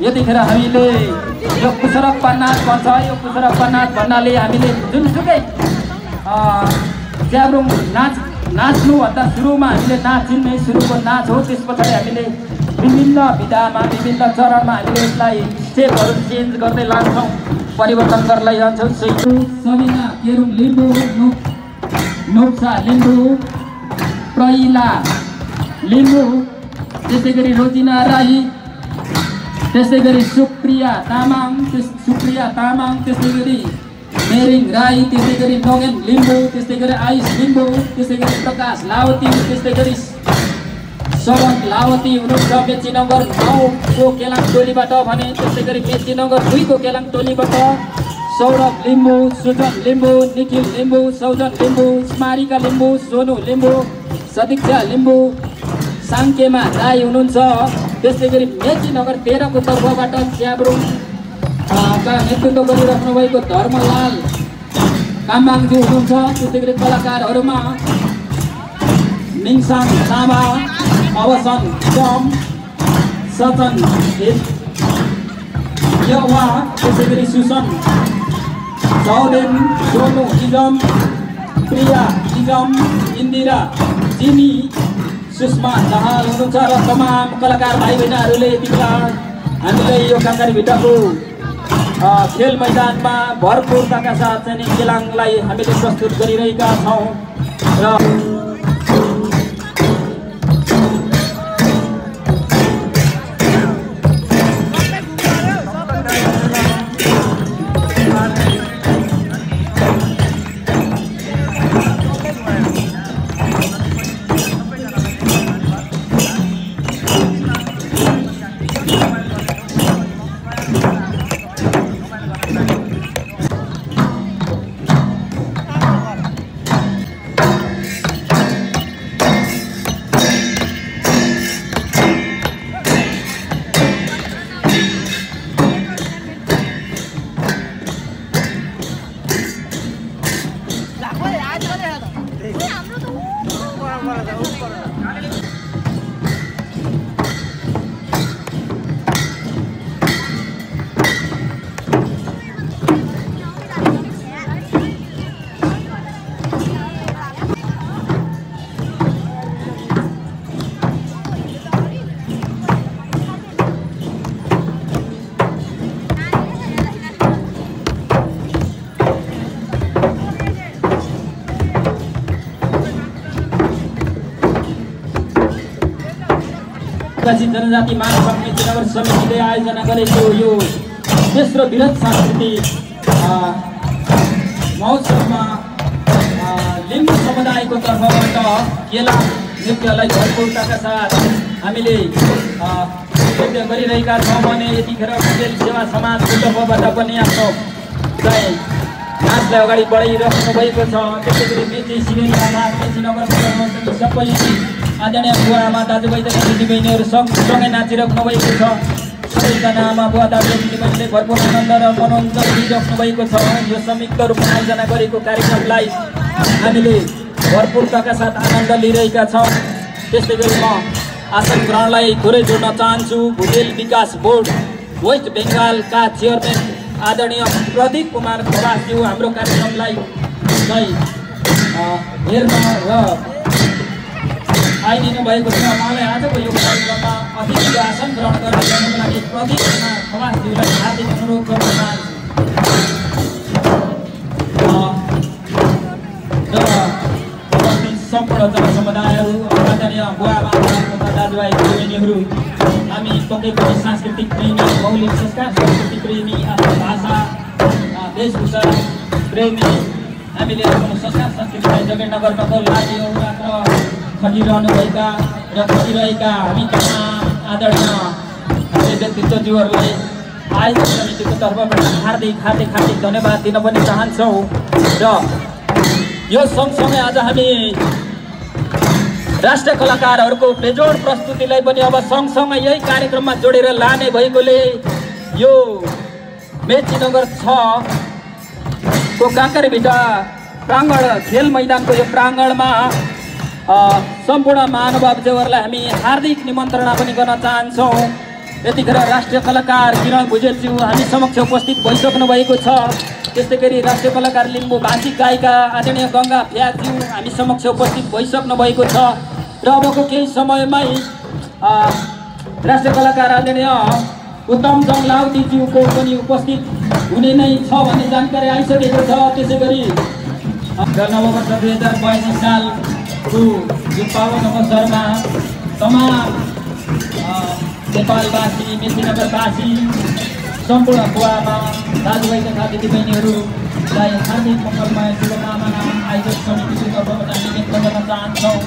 यतिखेर हामीले यो कुसरप्पा नाच भन्छ। यो कुसरप्पा नाच भन्नाले हामीले जुनसुकै च्याब्रुङ नाच्नुभन्दा सुरुमा हामीले नाचिन् नै सुरुको नाच हो। त्यस पछाडि हामीले विभिन्न विधामा विभिन्न चरणमा हामीले यसलाई स्टेपहरू चेन्ज गर्दै लान्छौँ, परिवर्तन गर्दै जान्छौँ। सबिना केरुङ लिम्बू, नोक्सा लिम्बू, प्रैला लिम्बू, त्यसै गरी रोजिना राई, त्यसै गरी सुप्रिया तामाङ, त्यसै गरी मेरिङ राई, त्यसै गरी नोगेन लिम्बू, त्यसै गरी आयुष लिम्बू, त्यसै गरी प्रकाश लावती, त्यसै गरी शरण लावती हुनुहुन्छ मेचीनगर 9 को केलाङ टोलीबाट भने। त्यसै गरी मेचीनगर 2 को केलाङ टोलीबाट सौरभ लिम्बू, सुजन लिम्बू, निखिल लिम्बू, सौजन लिम्बू, स्मारिका लिम्बू, सोनु लिम्बू, सदीक्षा लिम्बू, साङ्केमा राई हुनुहुन्छ। त्यसै गरी मेचीनगर 13 को तर्फबाट च्याब्रुङ का नेतृत्व गरिराख्नु भएको धर्मलाल काम्बाङज्यू हुनुहुन्छ। त्यसै गरी कलाकारहरूमा मिङसाङ लामा, अवसन चम, सचन यवा, त्यसै गरी सुसन चौदेन, सोनु इजम, प्रिया इजम, इन्दिरा जिनी, सुषमा दाहाल हुनुहुन्छ। र तमाम कलाकार भाइ बहिनीहरूले यति बेला हामीलाई यो काँक्राभिट्टाको खेल मैदानमा भरपूरताका साथ चाहिँ केलाङलाई हामीले प्रस्तुत गरिरहेका छौँ। र जनजाति मानव मेचीनगर समितिले आयोजना गरेको यो तेस्रो वृहत सांस्कृतिक महोत्सवमा लिम्बू समुदायको तर्फबाट केलाङ नृत्यलाई भरपूरताका साथ हामीले नृत्य गरिरहेका छौँ भने यतिखेर खेल सेवा समाजको तर्फबाट पनि आफ्नो चाहिँ नाचलाई अगाडि बढाइराख्नु भएको छ। त्यसै गरी मेची सिमेन्टमा मेचीनगर सबै आदरणीय बुवा आमा दाजुभाइ तथा दिदीबहिनीहरू सँगसँगै नाचिराख्नु भएको छ। सबैजना आमा बुवा दाजु दिदीबहिनीले भरपूर आनन्द र मनोरञ्जन लिइराख्नु भएको छ। यो संयुक्त रूपमा आयोजना गरेको कार्यक्रमलाई हामीले भरपूरताका साथ आनन्द लिइरहेका छौँ। त्यस्तै गरी म आसन ग्रहणलाई थोरै जोड्न चाहन्छु। भुटेल विकास बोर्ड वेस्ट बेङ्गालका चेयरम्यान आदरणीय प्रदीप कुमार खवासज्यू हाम्रो कार्यक्रमलाई चाहिँ हेर्न र आइदिनु भएको छ। उहाँलाई आजको यो कार्यक्रममा अतिथिको आसन ग्रहण गर्न जानको लागि प्रदीप कुमार खवासज्यूलाई हार्दिक अनुरोध गर्न चाहन्छु। पक्कै पनि सांस्कृतिक प्रेमी, मौलिक संस्कार संस्कृति प्रेमी, आफ्नो भाषा वेशभूषा प्रेमी, हामीले आफ्नो संस्कार संस्कृतिलाई जगेर्ना गर्नको लागि अहोरात्र खटिरहनुभएका र खटिरहेका हामी तमाम आदरणीय व्यक्तित्वज्यूहरूलाई आयोजक समितिको तर्फबाट हार्दिक धन्यवाद दिन पनि चाहन्छौँ। र यो सँगसँगै आज हामी राष्ट्रिय कलाकारहरूको बेजोड प्रस्तुतिलाई पनि अब सँगसँगै यही कार्यक्रममा जोडेर लाने भएकोले यो मेची नगर 6 को काँकरेभिटा प्राङ्गण खेल मैदानको यो प्राङ्गणमा सम्पूर्ण महानुभावज्यूहरूलाई हामी हार्दिक निमन्त्रणा पनि गर्न चाहन्छौँ। यतिखेर राष्ट्रिय कलाकार किरण भुजेलज्यू हामी समक्ष उपस्थित भइसक्नु भएको छ। त्यस्तै गरी राष्ट्रिय कलाकार लिम्बू भाषिक गायिका आदरणीय गङ्गा फ्याकज्यू हामी समक्ष उपस्थित भइसक्नु भएको छ। र अबको केही समयमै राष्ट्रिय कलाकार आदरणीय उत्तम जङलाउदीज्यूको पनि उपस्थित हुने नै छ भन्ने जानकारी आइसकेको छ। त्यसै गरी नववर्ष 2082 सालको यो पावन अवसरमा तमाम नेपालवासी, मेचीनगरवासी, सम्पूर्ण बुवामा दाजुभाइ तथा दिदीबहिनीहरूलाई हार्दिक मङ्गलमय शुभकामना आयोजक समितिको तर्फबाट हामी व्यक्त गर्न चाहन्छौँ।